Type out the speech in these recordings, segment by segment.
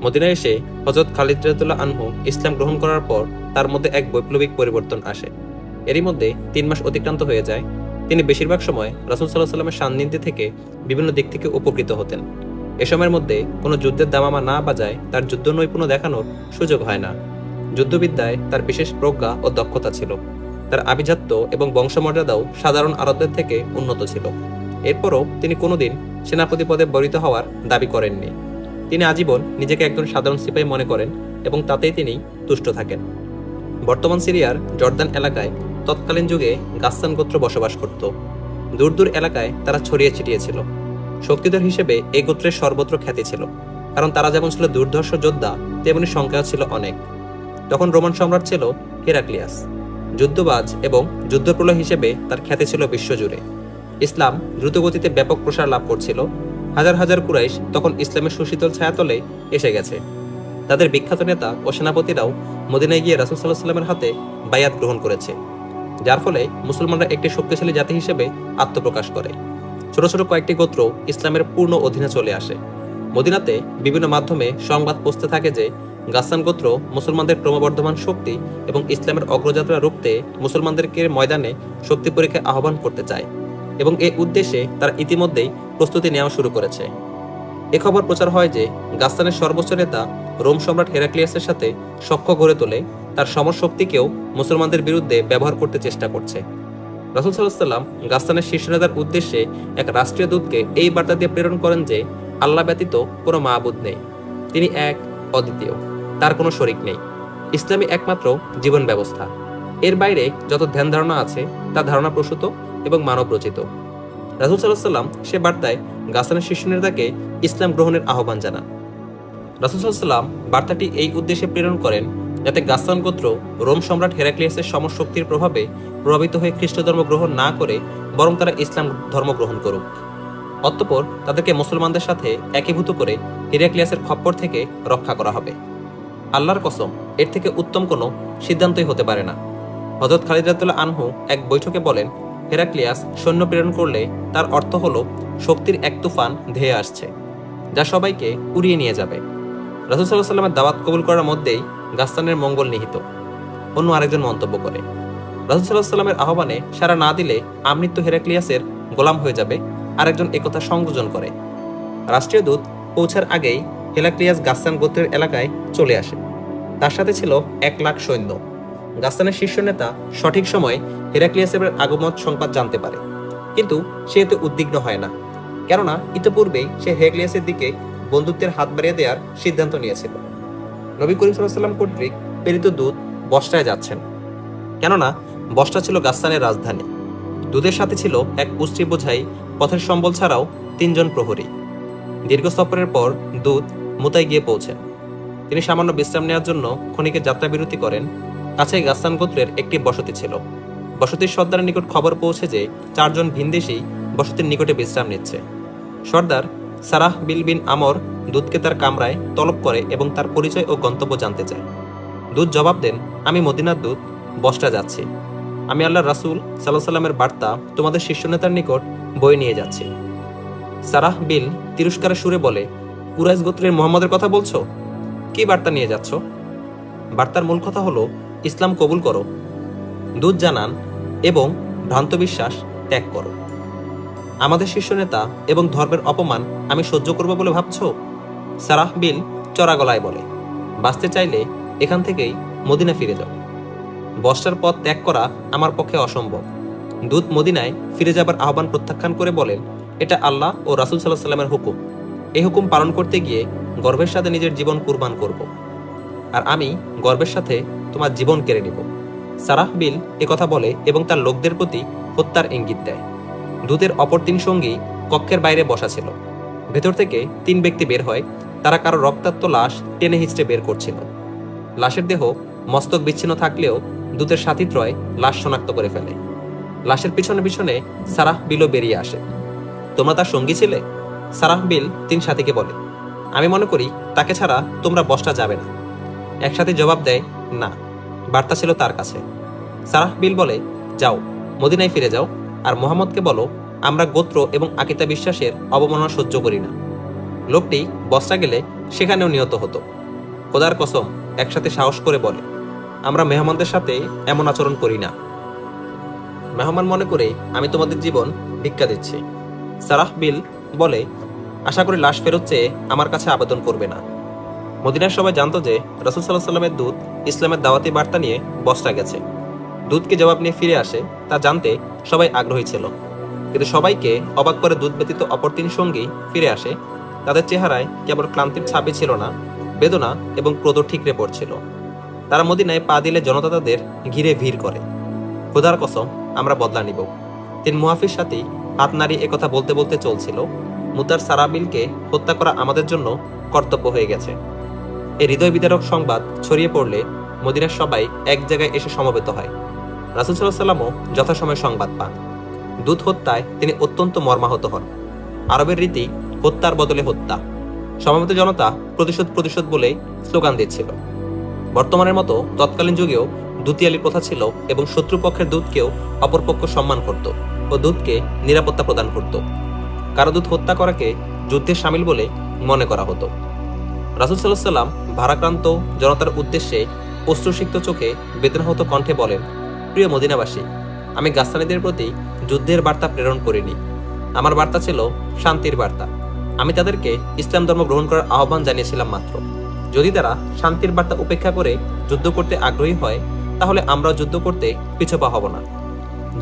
মদিনায় এসে হযরত খালিদ রাদিয়াল্লাহু আনহু ইসলাম গ্রহণ করার পর তার মধ্যে এক বৈপ্লবিক পরিবর্তন আসে। এরই মধ্যে ৩ মাস অতিক্রান্ত হয়ে যায়। তিনি বেশিরভাগ সময় রাসূল সাল্লাল্লাহু আলাইহি ওয়াসাল্লামের সান্নিধ্যে থেকে বিভিন্ন দিক থেকে উপকৃত হতেন। এ সময়ের মধ্যে কোনো যুদ্ধের দামামা না বাজায় তার যুদ্ধ নৈপুণ্য দেখানোর সুযোগ হয় না। যুদ্ধবিদ্যায় তার বিশেষ প্রজ্ঞা ও দক্ষতা ছিল। তার আভিজাত্য এবং বংশমর্যাদাও সাধারণ আরবদের থেকে উন্নত ছিল। এরপরও তিনি কোনোদিন সেনাপতি পদে বরিত হওয়ার দাবি করেননি। তিনি আজীবন নিজেকে একজন সাধারণ সিপাহী মনে করেন এবং তাতেই তিনি তুষ্ট থাকেন। বর্তমান সিরিয়ার জর্দান এলাকায় তৎকালীন যুগে গাসসান গোত্র বসবাস করত। দূর দূর এলাকায় তারা ছড়িয়ে ছিটিয়ে ছিল। শক্তিধর হিসেবে এই গোত্রের সর্বত্র খ্যাতি ছিল, কারণ তারা যেমন ছিল দুর্ধর্ষ যোদ্ধা, তেমনি সংখ্যা ছিল অনেক। তখন রোমান সম্রাট ছিল হেরাক্লিয়াস। যুদ্ধবাজ এবং যুদ্ধপ্রলয় হিসেবে তার খ্যাতি ছিল বিশ্বজুড়ে। ইসলাম দ্রুতগতিতে ব্যাপক প্রসার লাভ করছিল। হাজার হাজার কুরাইশ তখন ইসলামের সুশীতল ছায়াতলে এসে গেছে। তাদের বিখ্যাত নেতা ও সেনাপতিরাও মদিনায় গিয়ে রাসূল সাল্লাল্লাহু আলাইহি ওয়াসাল্লামের হাতে বায়াত গ্রহণ করেছে, যার ফলে মুসলমানরা একটি শক্তিশালী জাতি হিসেবে আত্মপ্রকাশ করে। ছোট ছোট কয়েকটি গোত্র ইসলামের পূর্ণ অধীনে চলে আসে। মদিনাতে বিভিন্ন মাধ্যমে সংবাদ পৌঁছতে থাকে যে গাসসান গোত্র মুসলমানদের ক্রমবর্ধমান শক্তি এবং ইসলামের অগ্রযাত্রা রুখতে মুসলমানদেরকে ময়দানে শক্তি পরীক্ষায় আহ্বান করতে চায় এবং এই উদ্দেশ্যে তারা ইতিমধ্যেই প্রস্তুতি নেওয়া শুরু করেছে। এ খবর প্রচার হয় যে গাসসানের সর্বোচ্চ নেতা রোম সম্রাট হেরাক্লিয়াসের সাথে সখ্য গড়ে তোলে তার সমরশক্তিকেও মুসলমানদের বিরুদ্ধে ব্যবহার করতে চেষ্টা করছে। রাসূল সাল্লাল্লাহু আলাইহি ওয়াসাল্লাম গাসসানের শীর্ষ নেতার উদ্দেশ্যে এক রাষ্ট্রীয় দূতকে এই বার্তা দিয়ে প্রেরণ করেন যে আল্লাহ ব্যতীত কোনো মাবুদ নেই, তিনি এক, অদ্বিতীয়, তার কোনো শরিক নেই। ইসলামই একমাত্র জীবন ব্যবস্থা। এর বাইরে যত ধ্যান ধারণা আছে তা ধারণা প্রসূত এবং মানব রচিত। রাসূল সাল্লাল্লাহু আলাইহি ওয়াসাল্লাম সে বার্তায় গাসসানের শীর্ষ নেতাকে ইসলাম গ্রহণের আহ্বান জানান। রাসূল সাল্লাল্লাহু আলাইহি ওয়াসাল্লাম বার্তাটি এই উদ্দেশ্যে প্রেরণ করেন যাতে গাসসান গোত্র রোম সম্রাট হেরাক্লিয়াসের সমশক্তির প্রভাবে প্রভাবিত হয়ে খ্রিস্ট ধর্ম গ্রহণ না করে বরং তারা ইসলাম ধর্ম গ্রহণ করুক। অতঃপর তাদেরকে মুসলমানদের সাথে একীভূত করে হেরাক্লিয়াসের খপ্পর থেকে রক্ষা করা হবে। আল্লাহর কসম, এর থেকে উত্তম কোনো সিদ্ধান্তই হতে পারে না। হযরত খালিদ রাদিয়াল্লাহু আনহু এক বৈঠকে বলেন, হেরাক্লিয়াস সৈন্য প্রেরণ করলে তার অর্থ হলো শক্তির এক তুফান ধেয়ে আসছে, যা সবাইকে উড়িয়ে নিয়ে যাবে। রাসূল সাল্লাল্লাহু আলাইহি ওয়াসাল্লামের দাওয়াত কবুল করার মধ্যেই গাসসানের মঙ্গল নিহিত। অন্য আরেকজন মন্তব্য করে, রাসূল সাল্লাল্লাহু আলাইহি ওয়াসাল্লামের আহ্বানে সাড়া না দিলে আমৃত্যু হেরাক্লিয়াসের গোলাম হয়ে যাবে। আরেকজন একথা সংযোজন করে। রাষ্ট্রীয় দূত পৌঁছার আগেই হেরাক্লিয়াস গাসসান গোত্রের এলাকায় চলে আসে। তার সাথে ছিল ১,০০,০০০ সৈন্য। গাসসানের শীর্ষ নেতা সঠিক সময়ে হেরাক্লিয়াসের আগমন সংবাদ জানতে পারে, কিন্তু সে এতে উদ্বিগ্ন হয় না, কেননা ইতিপূর্বেই সে হেরাক্লিয়াসের দিকে বন্ধুত্বের হাত বাড়িয়ে দেওয়ার সিদ্ধান্ত নিয়েছিল। নবী করিম সাল্লাল্লাহু আলাইহি ওয়াসাল্লাম কর্তৃক প্রেরিত দূত বসরায় যাচ্ছেন, কেননা বসরা ছিল গাসসানের রাজধানী। দূতের সাথে ছিল এক উষ্ট্রি বোঝাই পথের সম্বল ছাড়াও ৩ জন প্রহরী। দীর্ঘ সফরের পর দূত মুতায় গিয়ে পৌঁছেন। তিনি সামান্য বিশ্রাম নেওয়ার জন্য ক্ষণিকের যাত্রা বিরতি করেন। কাছেই গাসসান গোত্রের একটি বসতি ছিল। বসতির সর্দারের নিকট খবর পৌঁছে যে ৪ জন ভিনদেশী বসতির নিকটে বিশ্রাম নিচ্ছে। সর্দার সারাহ বিন আমর দূতকে তার কামরায় তলব করে এবং তার পরিচয় ও গন্তব্য জানতে চায়। দূত জবাব দেন, আমি মদিনার দূত, বসরা যাচ্ছি। আমি আল্লাহর রাসূল সাল্লাল্লাহু আলাইহি ওয়াসাল্লামের বার্তা তোমাদের শীর্ষ নেতার নিকট বয়ে নিয়ে যাচ্ছি। সারাহ বিল তিরস্কারের সুরে বলে, কুরাইশ গোত্রের মুহাম্মদের কথা বলছো? কি বার্তা নিয়ে যাচ্ছ? বার্তার মূল কথা হলো ইসলাম কবুল করো, দূত জানান, এবং ভ্রান্ত বিশ্বাস ত্যাগ করো। আমাদের শীর্ষ নেতা এবং ধর্মের অপমান আমি সহ্য করব বলে ভাবছো? সারাহ বিল চড়া গলায় বলে, বাঁচতে চাইলে এখান থেকেই মদিনা ফিরে যাও। বসরার পথ ত্যাগ করা আমার পক্ষে অসম্ভব। দূত মদিনায় ফিরে যাবার আহ্বান প্রত্যাখ্যান করে বলেন, এটা আল্লাহ ও রাসূল সাল্লাল্লাহু আলাইহি ওয়াসাল্লামের হুকুম। এই হুকুম পালন করতে গিয়ে গর্বের সাথে নিজের জীবন কুরবান করব, আর আমি গর্বের সাথে তোমার জীবন কেড়ে নিব। সারাহ বিল একথা বলে এবং তার লোকদের প্রতি হত্যার ইঙ্গিত দেয়। দূতের অপর ৩ সঙ্গী কক্ষের বাইরে বসা ছিল। ভেতর থেকে ৩ ব্যক্তি বের হয়। তারা কারো রক্তাক্ত লাশ টেনে হিঁচড়ে বের করছিল। লাশের দেহ মস্তক বিচ্ছিন্ন থাকলেও দূতের সাথীত্রয় লাশ শনাক্ত করে ফেলে। লাশের পিছনে পিছনে সারাহ বিলও বেরিয়ে আসে। তোমরা তার সঙ্গী ছিলে? সারাহ বিল ৩ সাথীকে বলে, আমি মনে করি তাকে ছাড়া তোমরা বসরা যাবে না। এক সাথী জবাব দেয়, না, বার্তা ছিল তার কাছে। সারাহ বিল বলে, যাও, মদিনায় ফিরে যাও, আর মুহাম্মদকে বলো আমরা গোত্র এবং আকীদা বিশ্বাসের অবমাননা সহ্য করি না। লোকটি বসরা গেলে সেখানেও নিহত হতো। খোদার কসম, একসাথে সাহস করে বলে, আমরা মেহমানদের সাথে এমন আচরণ করি না। মেহমান মনে করে আমি তোমাদের জীবন ভিক্ষা দিচ্ছি। সারাহবিল বলে, আশা করি লাশ ফেরত চেয়ে আমার কাছে আবেদন করবে না। মদিনার সবাই জানতো যে রাসূল সাল্লাল্লাহু আলাইহি ওয়াসাল্লামের দূত ইসলামের দাওয়াতি বার্তা নিয়ে বসরা গেছে। দূতকে জবাব নিয়ে ফিরে আসে তা জানতে সবাই আগ্রহী ছিল, কিন্তু সবাইকে অবাক করে দূত ব্যতীত অপর তিন সঙ্গী ফিরে আসে। তাদের চেহারায় কেবল ক্লান্তির ছাপই ছিল না, বেদনা এবং ক্রোধ ঠিকরে পড়ছিল। তারা মদিনায় পা দিলে জনতা তাদের ঘিরে ভিড় করে। খোদার কসম, আমরা বদলা নিব। তিন মুহাফিজ সাথী হাত নাড়িয়ে একথা বলতে বলতে চলছিল, মুতার সারাবিলকে হত্যা করা আমাদের জন্য কর্তব্য হয়ে গেছে। এই হৃদয় বিদারক সংবাদ ছড়িয়ে পড়লে মদিনার সবাই এক জায়গায় এসে সমবেত হয়। রাসূল সাল্লাল্লাহু আলাইহি ওয়াসাল্লামও যথাসময়ে সংবাদ পান। দূত হত্যায় তিনি অত্যন্ত মর্মাহত হন। আরবের রীতি হত্যার বদলে হত্যা। সমবেত জনতা প্রতিশোধ প্রতিশোধ বলে স্লোগান দিচ্ছিল। বর্তমানের মতো তৎকালীন যুগেও দুতিয়ালি প্রথা ছিল এবং শত্রুপক্ষের দূতকেও অপরপক্ষ সম্মান করত ও দূতকে নিরাপত্তা প্রদান করত। কারো দূত হত্যা করাকে যুদ্ধে সামিল বলে মনে করা হতো। রাসূল সাল্লাল্লাহু আলাইহি ওয়াসাল্লাম ভারাক্রান্ত জনতার উদ্দেশ্যে অশ্রুসিক্ত চোখে বেদনাহত কণ্ঠে বলেন, প্রিয় মদিনাবাসী, আমি গাসসানীদের প্রতি যুদ্ধের বার্তা প্রেরণ করিনি। আমার বার্তা ছিল শান্তির বার্তা। আমি তাদেরকে ইসলাম ধর্ম গ্রহণ করার আহ্বান জানিয়েছিলাম মাত্র। যদি তারা শান্তির বার্তা উপেক্ষা করে যুদ্ধ করতে আগ্রহী হয়, তাহলে আমরা যুদ্ধ করতে পিছপা হব না।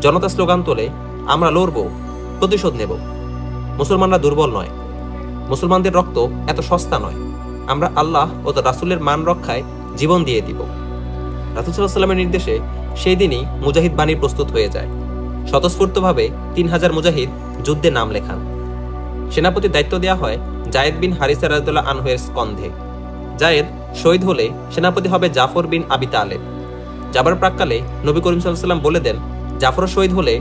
জনতা স্লোগান তোলে, আমরা লড়ব, প্রতিশোধ নেব। মুসলমানরা দুর্বল নয়, মুসলমানদের রক্ত এত সস্তা নয়। আমরা আল্লাহ ও তার রাসূলের মান রক্ষায় জীবন দিয়ে দিব। রাসূল সাল্লাল্লাহু আলাইহি ওয়াসাল্লামের নির্দেশে সেই দিনই মুজাহিদ বাহিনী প্রস্তুত হয়ে যায়। স্বতঃস্ফূর্তভাবে ৩,০০০ মুজাহিদ যুদ্ধে নাম লেখান। সেনাপতির দায়িত্ব দেওয়া হয় জায়েদ বিন হারিসা রাদিয়াল্লাহু আনহু এর স্কন্ধে। জায়েদ শহীদ হলে সেনাপতি হবে জাফর বিন আবি তালেব। যাবার প্রাক্কালে নবী করিম সাল্লাল্লাহু আলাইহি ওয়াসাল্লাম বলে দেন, জাফর শহীদ হলে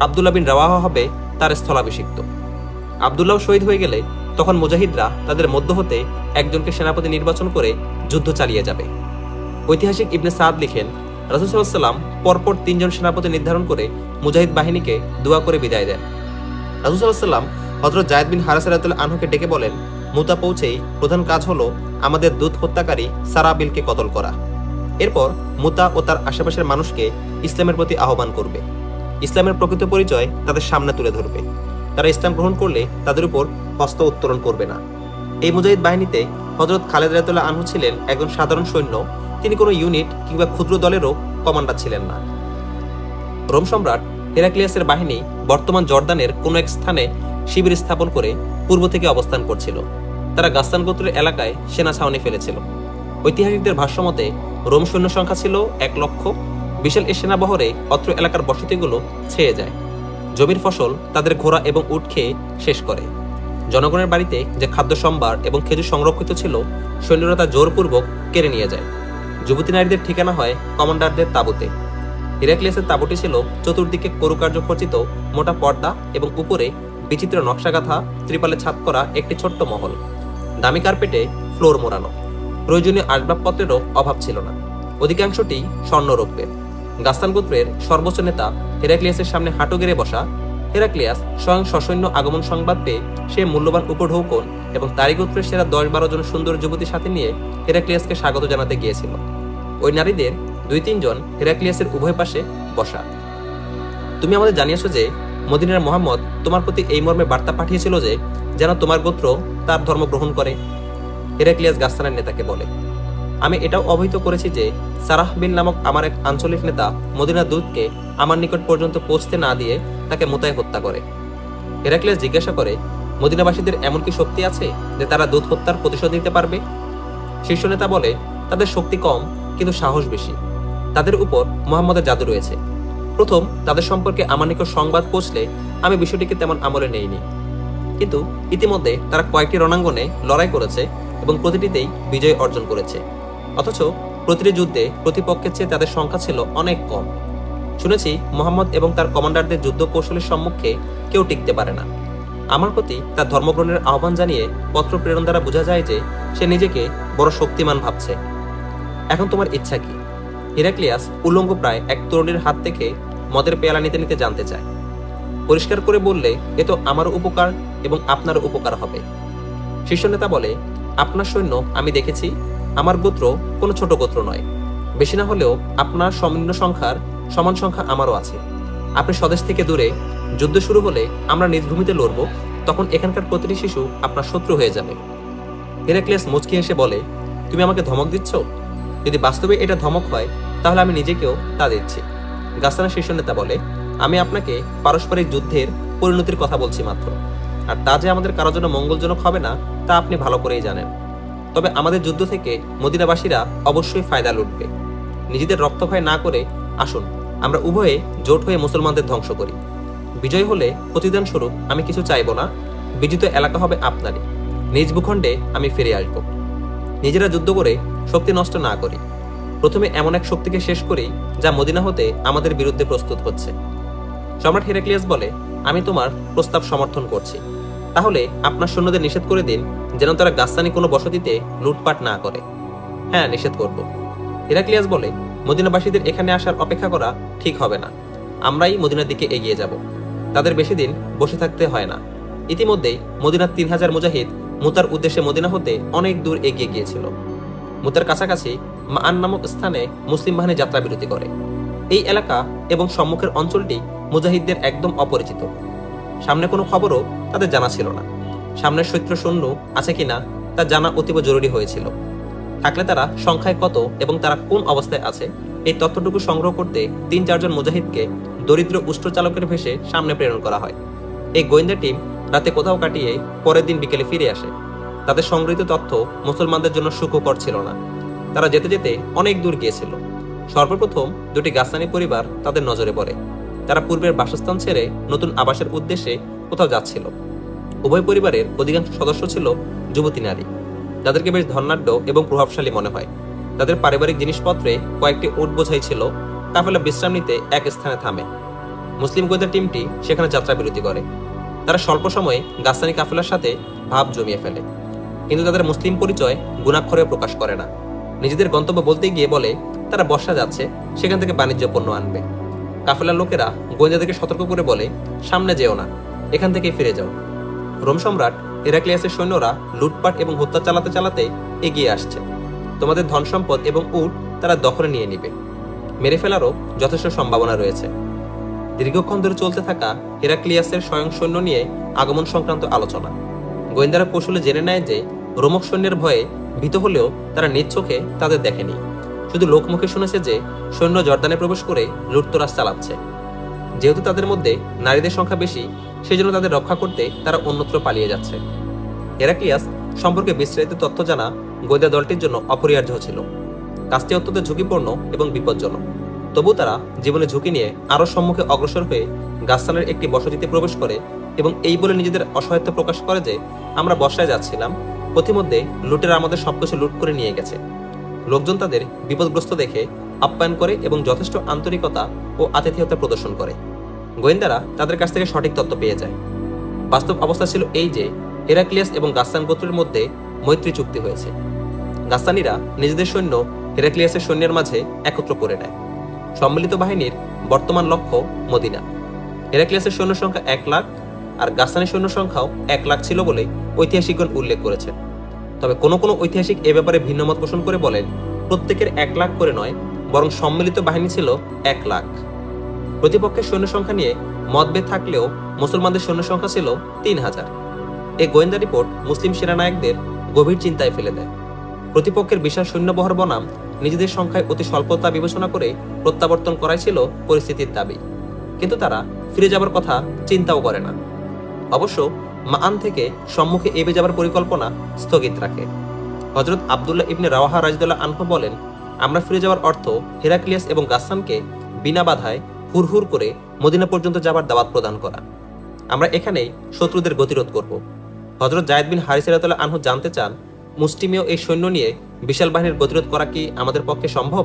আব্দুল্লাহ বিন রাওয়াহা হবে তার স্থলাভিষিক্ত। আব্দুল্লাহ শহীদ হয়ে গেলে তখন মুজাহিদরা তাদের মধ্য হতে একজনকে সেনাপতি নির্বাচন করে যুদ্ধ চালিয়ে যাবে। ঐতিহাসিক ইবনে সাদ লিখেন, রাসূল সাল্লাল্লাহু আলাইহি ওয়াসাল্লাম পরপর ৩ জন সেনাপতি নির্ধারণ করে মুজাহিদ বাহিনীকে দোয়া করে বিদায় দেন। রাসূল সাল্লাল্লাহু আলাইহি ওয়াসাল্লাম হযরত জায়েদ বিন হারিসা রাদিয়াল্লাহু আনহুকে ডেকে বলেন, মুতা পৌঁছেই প্রধান কাজ হলো আমাদের দূত হত্যাকারী সারাবিলকে কতল করা। এরপর মুতা ও তার আশেপাশের মানুষকে ইসলামের প্রতি আহ্বান করবে। ইসলামের প্রকৃত পরিচয় তাদের সামনে তুলে ধরবে। তারা ইসলাম গ্রহণ করলে তাদের উপর হস্ত উত্তোলন করবে না। এই মুজাহিদ বাহিনীতে হযরত খালিদ রাদিয়াল্লাহু আনহু ছিলেন একজন সাধারণ সৈন্য। তিনি কোনো ইউনিট কিংবা ক্ষুদ্র দলেরও কমান্ডার ছিলেন না। রোম সম্রাট হেরাক্লিয়াসের বাহিনী বর্তমান জর্দানের কোনো এক স্থানে শিবির স্থাপন করে পূর্ব থেকে অবস্থান করছিল। তারা গাসসান গোত্রের এলাকায় সেনা ছাউনি ফেলেছিল। ঐতিহাসিকদের ভাষ্যমতে রোম সৈন্য সংখ্যা ছিল ১ লক্ষ। বিশাল এই সেনাবহরে অত্র এলাকার বসতিগুলো ছেয়ে যায়। জমির ফসল তাদের ঘোড়া এবং উট খেয়ে শেষ করে। জনগণের বাড়িতে যে খাদ্য সম্ভার এবং খেজুর সংরক্ষিত ছিল, সৈন্যরা তা জোরপূর্বক কেড়ে নিয়ে যায়। যুবতী নারীদের ঠিকানা হয় কমান্ডারদের তাঁবুতে। হিরাক্লিয়াসের তাঁবুটি ছিল চতুর্দিকে করুকার্য খচিত মোটা পর্দা এবং উপরে বিচিত্র নকশাগাথা ত্রিপালে ছাদ করা একটি ছোট্ট মহল। দামি কার্পেটে ফ্লোর মোড়ানো। প্রয়োজনীয় আসবাবপত্রেরও অভাব ছিল না। অধিকাংশটি স্বর্ণরৌপ্যের। গাসসান গোত্রের সর্বোচ্চ নেতা হেরাক্লিয়াসের সামনে হাঁটু গেড়ে বসা। হেরাক্লিয়াস স্বয়ং সসৈন্য আগমন সংবাদ পেয়ে সে মূল্যবান উপঢৌকন এবং তারই গোত্রের সেরা ১০-১২ জন সুন্দর যুবতীর সাথে নিয়ে হেরাক্লিয়াসকে স্বাগত জানাতে গিয়েছিল। ওই নারীদের ২-৩ জন হেরাক্লিয়াসের উভয় পাশে বসা। তুমি আমাদের জানিয়েছো যে মদিনার মুহাম্মদ তোমার প্রতি এই মর্মে বার্তা পাঠিয়েছিল যে যেন তোমার গোত্র তার ধর্ম গ্রহণ করে। হেরাক্লিয়াস গাসসানের নেতাকে বলে, আমি এটাও অবহিত করেছি যে সারাহবিল নামক আমার এক আঞ্চলিক নেতা মদিনার দূতকে আমার নিকট পর্যন্ত পৌঁছতে না দিয়ে তাকে মুতায় হত্যা করে। হেরাক্লিয়াস জিজ্ঞাসা করে, মদিনাবাসীদের এমন কি শক্তি আছে যে তারা দূত হত্যার প্রতিশোধ নিতে পারবে? শীর্ষ নেতা বলে, তাদের শক্তি কম কিন্তু সাহস বেশি। তাদের উপর মুহাম্মদের জাদু রয়েছে। প্রথম তাদের সম্পর্কে আমার নিকট সংবাদ পৌঁছলে আমি বিষয়টিকে তেমন আমলে নেইনি, কিন্তু ইতিমধ্যে তারা কয়েকটি রণাঙ্গনে লড়াই করেছে এবং প্রতিটিতেই বিজয় অর্জন করেছে। অথচ প্রতিটি যুদ্ধে প্রতিপক্ষের চেয়ে তাদের সংখ্যা ছিল অনেক কম। শুনেছি মুহাম্মদ এবং তার কমান্ডারদের যুদ্ধ কৌশলের সম্মুখে কেউ টিকতে পারে না। আমার প্রতি তার ধর্মগ্রহণের আহ্বান জানিয়ে পত্র প্রেরণ দ্বারা বোঝা যায় যে সে নিজেকে বড় শক্তিমান ভাবছে। এখন তোমার ইচ্ছা কি? হিরাক্লিয়াস উলঙ্গ প্রায় এক তরুণীর হাত থেকে মদের পেয়ালা নিতে নিতে জানতে চায়। পরিষ্কার করে বললে, এ তো আমারও উপকার এবং আপনারও উপকার হবে। শীর্ষ নেতা বলে, আপনার সৈন্য আমি দেখেছি, আমার গোত্র কোনো ছোট গোত্র নয়। বেশি না হলেও আপনার সমিন্য সংখ্যার সমান সংখ্যা আমারও আছে। আপনি স্বদেশ থেকে দূরে, যুদ্ধ শুরু হলে আমরা নিজ ভূমিতে লড়ব, তখন এখানকার প্রতিটি শিশু আপনার শত্রু হয়ে যাবে। হেরাক্লিয়াস মুচকি হেসে বলে, তুমি আমাকে ধমক দিচ্ছ? যদি বাস্তবে এটা ধমক হয় তাহলে আমি নিজেকেও তা দিচ্ছি। গাসসানের শীর্ষ নেতা বলে, আমি আপনাকে পারস্পরিক যুদ্ধের পরিণতির কথা বলছি মাত্র, আর তা যে আমাদের কারোর জন্য মঙ্গলজনক হবে না তা আপনি ভালো করেই জানেন। তবে আমাদের যুদ্ধ থেকে মদিনাবাসীরা অবশ্যই ফায়দা লুটবে। নিজেদের রক্ত ভয় না করে আসুন আমরা উভয়ে জোট হয়ে মুসলমানদের ধ্বংস করি। বিজয় হলে প্রতিদান স্বরূপ আমি কিছু চাইব না, বিজিত এলাকা হবে আপনারই। নিজ ভূখণ্ডে আমি ফিরে আসব। নিজেরা যুদ্ধ করে শক্তি নষ্ট না করি। প্রথমে এমন এক শক্তিকে শেষ করি যা মদিনা হতে আমাদের বিরুদ্ধে প্রস্তুত হচ্ছে। সম্রাট হেরাক্লিয়াস বলে, আমি তোমার প্রস্তাব সমর্থন করছি। তাহলে আপনার সৈন্যদের নিষেধ করে দিন যেন তারা গাসসানি কোনো বসতিতে লুটপাট না করে। হ্যাঁ, নিষেধ করব। হেরাক্লিয়াস বলে, মদিনাবাসীদের এখানে আসার অপেক্ষা করা ঠিক হবে না। আমরাই মদিনার দিকে এগিয়ে যাব। তাদের বেশি দিন বসে থাকতে হয় না। ইতিমধ্যেই মদিনার 3000 মুজাহিদ মুতার উদ্দেশ্যে মদিনা হতে অনেক দূর এগিয়ে গিয়েছিল। মুতার কাছাকাছি মাআন নামক স্থানে মুসলিম বাহিনী যাত্রা বিরতি করে। এই এলাকা এবং সম্মুখের অঞ্চলটি মুজাহিদদের একদম অপরিচিত। সামনে কোনো খবরও তাদের জানা ছিল না। সামনের শত্রু সৈন্য আছে কিনা তা জানা অতীব জরুরি হয়েছিল। থাকলে তারা সংখ্যায় কত এবং তারা কোন অবস্থায় আছে এই তথ্যটুকু সংগ্রহ করতে 3-4 জন মুজাহিদকে দরিদ্র উষ্ট্রচালকের ভেসে সামনে প্রেরণ করা হয়। এই গোয়েন্দা টিম রাতে কোথাও কাটিয়ে পরের দিন বিকেলে ফিরে আসে। তাদের সংগৃহীত তথ্য মুসলমানদের জন্য সুখকর ছিল না। তারা যেতে যেতে অনেক দূর গিয়েছিল। সর্বপ্রথম দুটি গাসসানি পরিবার তাদের নজরে পড়ে। তারা পূর্বের বাসস্থান ছেড়ে নতুন আবাসের উদ্দেশ্যে কোথাও যাচ্ছিল। উভয় পরিবারের অধিকাংশ সদস্য ছিল যুবতী নারী, যাদেরকে বেশ ধনাঢ্য এবং প্রভাবশালী মনে হয়। তাদের পারিবারিক জিনিসপত্রে কয়েকটি উট বোঝাই ছিল। কাফেলা বিশ্রাম নিতে এক স্থানে থামে। মুসলিম গোয়েন্দা টিমটি সেখানে যাত্রা বিরতি করে। তারা স্বল্প সময়ে গাসসানি কাফেলার সাথে ভাব জমিয়ে ফেলে, কিন্তু তাদের মুসলিম পরিচয় গুণাক্ষরে প্রকাশ করে না। নিজেদের গন্তব্য বলতে গিয়ে বলে তারা বর্ষা যাচ্ছে, সেখান থেকে বাণিজ্য পণ্য আনবে। কাফেলার লোকেরা গোয়েন্দাদেরকে সতর্ক করে বলে, সামনে যেও না, এখান থেকে ফিরে যাও। রোম সম্রাট হেরাক্লিয়াসের সৈন্যরা লুটপাট এবং হত্যা চালাতে চালাতে এগিয়ে আসছে। তোমাদের ধন সম্পদ এবং উট তারা দখলে নিয়ে নিবে। মেরে ফেলারও যথেষ্ট সম্ভাবনা রয়েছে। দীর্ঘক্ষণ ধরে চলতে থাকা হেরাক্লিয়াসের স্বয়ং সৈন্য নিয়ে আগমন সংক্রান্ত আলোচনা। গোয়েন্দারা কৌশলে জেনে নেয় যে রোমক সৈন্যের ভয়ে ভীত হলেও তারা নিজ চোখে তাদের দেখেনি, শুধু লোকমুখে শুনেছে যে সৈন্য জর্দানে প্রবেশ করে লুটতরাজ চালাচ্ছে। যেহেতু তাদের মধ্যে নারীদের সংখ্যা বেশি, সেজন্য তাদের রক্ষা করতে তারা অন্যত্র পালিয়ে যাচ্ছে। হেরাক্লিয়াস সম্পর্কে বিস্তারিত তথ্য জানা গোয়েন্দা দলটির জন্য অপরিহার্য ছিল। কাজটি অত্যন্ত ঝুঁকিপূর্ণ এবং বিপজ্জনক। তবু তারা জীবনে ঝুঁকি নিয়ে আরও সম্মুখে অগ্রসর হয়ে গাসসানের একটি বসতিতে প্রবেশ করে এবং এই বলে নিজেদের অসহায়ত্ব প্রকাশ করে যে আমরা বর্ষায় যাচ্ছিলাম, পথিমধ্যে লুটেরা আমাদের সবকিছু লুট করে নিয়ে গেছে। লোকজন তাদের বিপদগ্রস্ত দেখে আপ্যায়ন করে এবং যথেষ্ট আন্তরিকতা ও আতিথেয়তা প্রদর্শন করে। গোয়েন্দারা তাদের কাছ থেকে সঠিক তথ্য পেয়ে যায়। বাস্তব অবস্থা ছিল এই যে হেরাক্লিয়াস এবং গাসসান গোত্রের মধ্যে মৈত্রী চুক্তি হয়েছে। গাসসানিরা নিজেদের সৈন্য হেরাক্লিয়াসের সৈন্যের মাঝে একত্র করে নেয়। সম্মিলিত বাহিনীর বর্তমান লক্ষ্য মদিনা। হেরাক্লিয়াসের সৈন্য সংখ্যা 1 লাখ আর গাসসানের সৈন্য সংখ্যাও 1 লাখ ছিল বলে ঐতিহাসিকগণ উল্লেখ করেছেন। তবে কোনো কোনো ঐতিহাসিক এ ব্যাপারে ভিন্ন মত পোষণ করে বলেন প্রত্যেকের 1 লাখ করে নয়, বরং সম্মিলিত বাহিনী ছিল 1 লাখ। প্রতিপক্ষের সৈন্য সংখ্যা নিয়ে মতভেদ থাকলেও মুসলমানদের সৈন্য সংখ্যা ছিল 3000। এই গোয়েন্দা রিপোর্ট মুসলিম সেনানায়কদের গভীর চিন্তায় ফেলে দেয়। প্রতিপক্ষের বিশাল সৈন্যবহর বনাম নিজেদের সংখ্যায় অতি স্বল্পতা বিবেচনা করে প্রত্যাবর্তন করাই ছিল পরিস্থিতির দাবি, কিন্তু তারা ফিরে যাবার কথা চিন্তাও করে না। অবশ্য মাআন থেকে সম্মুখে এবে যাবার পরিকল্পনা স্থগিত রাখে। হযরত আব্দুল্লাহ ইবনে রাওয়াহা রাদিয়াল্লাহু আনহু বলেন, আমরা ফিরে যাওয়ার অর্থ হেরাক্লিয়াস এবং গাসসানকে বিনা বাধায় হুড়হুড় করে মদিনা পর্যন্ত যাবার দাওয়াত প্রদান করা। আমরা এখানেই শত্রুদের গতিরোধ করব। হযরত যায়েদ বিন হারিসা রাদিয়াল্লাহু আনহু জানতে চান, মুষ্টিমেয় এই সৈন্য নিয়ে বিশাল বাহিনীর গতিরোধ করা কি আমাদের পক্ষে সম্ভব?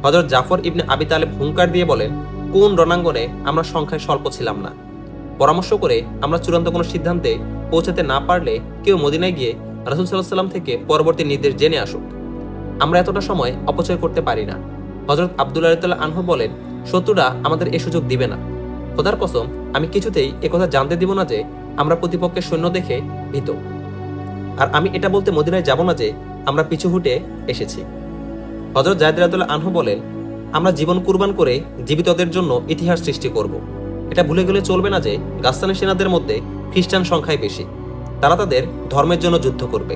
হযরত জাফর ইবনে আবি তালেব হুঙ্কার দিয়ে বলেন, কোন রণাঙ্গনে আমরা সংখ্যায় স্বল্প ছিলাম না। পরামর্শ করে আমরা চূড়ান্ত কোনো সিদ্ধান্তে পৌঁছাতে না পারলে কেউ মদিনায় গিয়ে রাসূল সাল্লাল্লাহু আলাইহি ওয়াসাল্লাম থেকে পরবর্তী নির্দেশ জেনে আসুক। আমরা এতটা সময় অপচয় করতে পারি না। হযরত আব্দুল্লাহ রাদিয়াল্লাহু আনহু বলেন, শত্রুরা আমাদের এই সুযোগ দিবে না। খোদার কসম, আমি কিছুতেই একথা জানতে দিব না যে আমরা প্রতিপক্ষের সৈন্য দেখে ভীত। আর আমি এটা বলতে মদিনায় যাব না যে আমরা পিছু হুটে এসেছি। হযরত যায়েদ রাদিয়াল্লাহু আনহু বলেন, আমরা জীবন কুরবান করে জীবিতদের জন্য ইতিহাস সৃষ্টি করব। এটা ভুলে গেলে চলবে না যে গাসসানের সেনাদের মধ্যে খ্রিস্টান সংখ্যায় বেশি, তারা তাদের ধর্মের জন্য যুদ্ধ করবে।